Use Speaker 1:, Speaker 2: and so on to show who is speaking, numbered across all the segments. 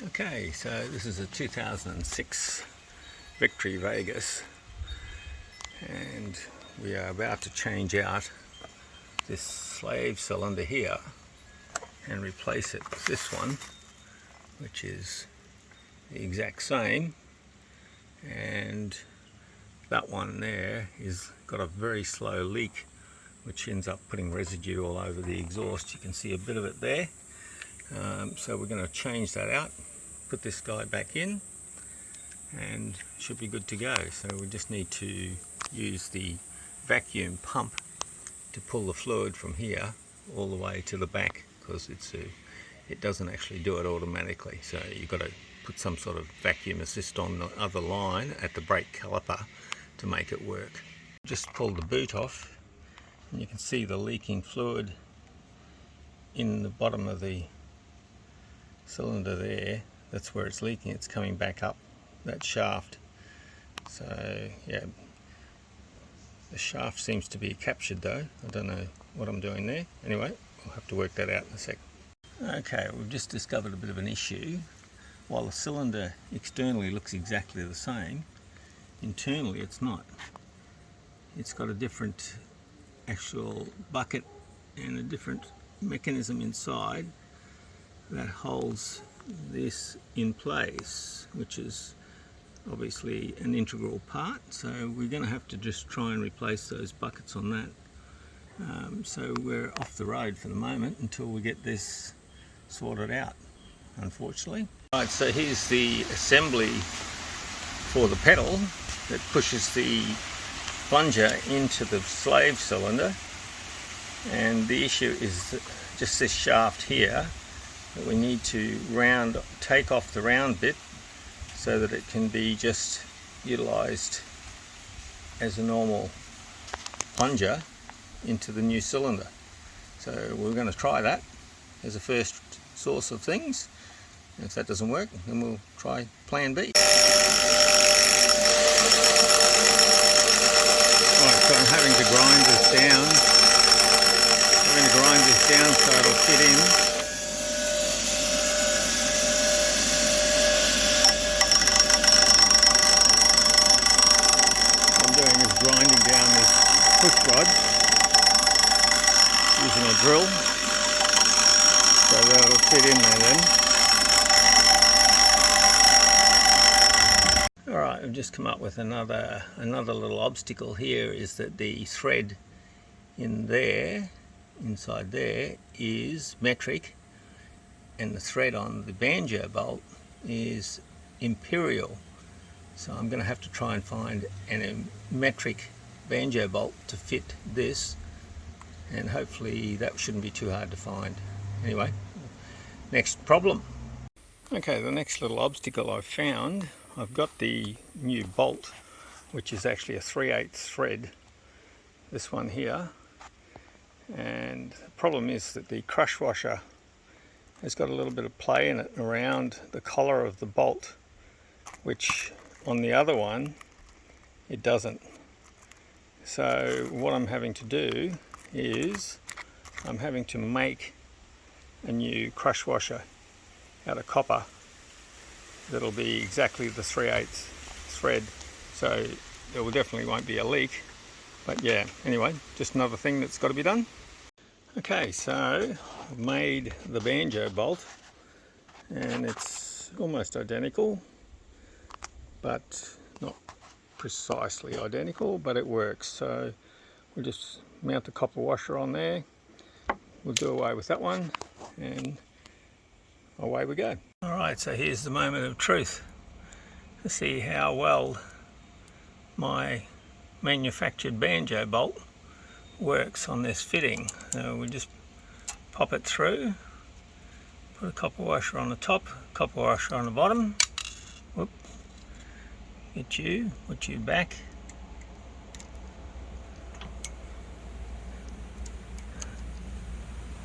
Speaker 1: Okay, so this is a 2006 Victory Vegas, and we are about to change out this slave cylinder here and replace it with this one, which is the exact same, and that one there is got a very slow leak which ends up putting residue all over the exhaust. You can see a bit of it there. So we're going to change that out, put this guy back in, and should be good to go. So we just need to use the vacuum pump to pull the fluid from here all the way to the back, because it doesn't actually do it automatically. So you've got to put some sort of vacuum assist on the other line at the brake caliper to make it work. Just pull the boot off, and you can see the leaking fluid in the bottom of the cylinder there. That's where it's leaking. It's coming back up that shaft. So yeah, the shaft seems to be captured though. I don't know what I'm doing there. Anyway, I'll have to work that out in a sec. Okay, we've just discovered a bit of an issue. While the cylinder externally looks exactly the same, internally it's not. It's got a different actual bucket and a different mechanism inside that holds this in place, which is obviously an integral part. So we're going to have to just try and replace those buckets on that. So we're off the road for the moment until we get this sorted out, unfortunately. Right, so here's the assembly for the pedal that pushes the plunger into the slave cylinder, and the issue is just this shaft here that we need to take off the round bit so that it can be just utilized as a normal plunger into the new cylinder. So we're going to try that as a first source of things. If that doesn't work, then we'll try plan B. Right, so I'm having to grind this down. I'm going to grind this down so it'll fit in. Grinding down this push rod using a drill so that it'll fit in there then. Alright, I've just come up with another little obstacle here, is that the thread inside there is metric, and the thread on the banjo bolt is imperial. So I'm going to have to try and find a metric banjo bolt to fit this, and hopefully that shouldn't be too hard to find. Anyway, next problem. Okay, the next little obstacle I've found, I've got the new bolt, which is actually a 3/8 thread, this one here, and the problem is that the crush washer has got a little bit of play in it around the collar of the bolt, which on the other one it doesn't. So what I'm having to do is I'm having to make a new crush washer out of copper that'll be exactly the 3/8 thread, so there will definitely won't be a leak. But yeah, anyway, just another thing that's got to be done. Okay, so I've made the banjo bolt, and it's almost identical, but not precisely identical, but it works. So we'll just mount the copper washer on there, we'll do away with that one, and away we go. Alright, so here's the moment of truth to see how well my manufactured banjo bolt works on this fitting. So we'll just pop it through, put a copper washer on the top, copper washer on the bottom. Whoop. Put you back.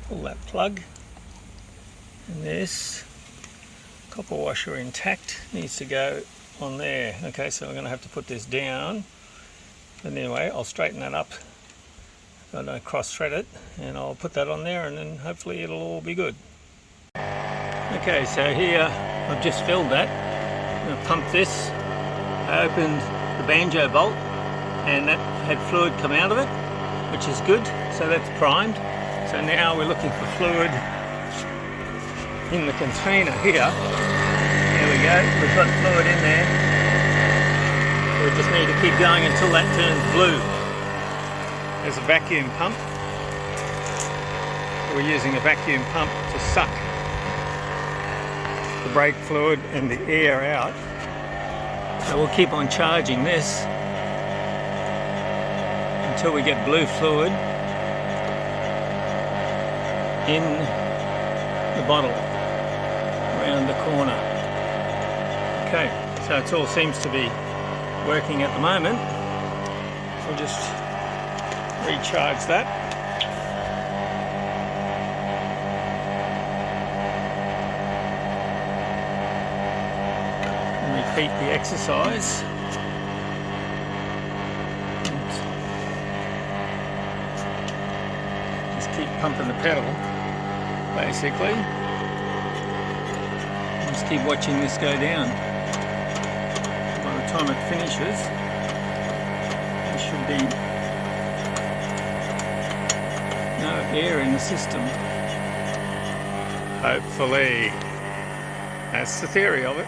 Speaker 1: Pull that plug, and this copper washer intact needs to go on there. Okay, so I'm going to have to put this down, but anyway, I'll straighten that up so I don't cross thread it, and I'll put that on there, and then hopefully it'll all be good. Okay, so here I've just filled that. I'm going to pump this. I opened the banjo bolt and that had fluid come out of it, which is good, so that's primed. So now we're looking for fluid in the container here. There we go, we've got fluid in there. We just need to keep going until that turns blue. There's a vacuum pump. We're using a vacuum pump to suck the brake fluid and the air out. So we'll keep on charging this until we get blue fluid in the bottle around the corner. Okay, so it all seems to be working at the moment. We'll just recharge that. Repeat the exercise. Just keep pumping the pedal, basically. Just keep watching this go down. By the time it finishes, there should be no air in the system. Hopefully. That's the theory of it.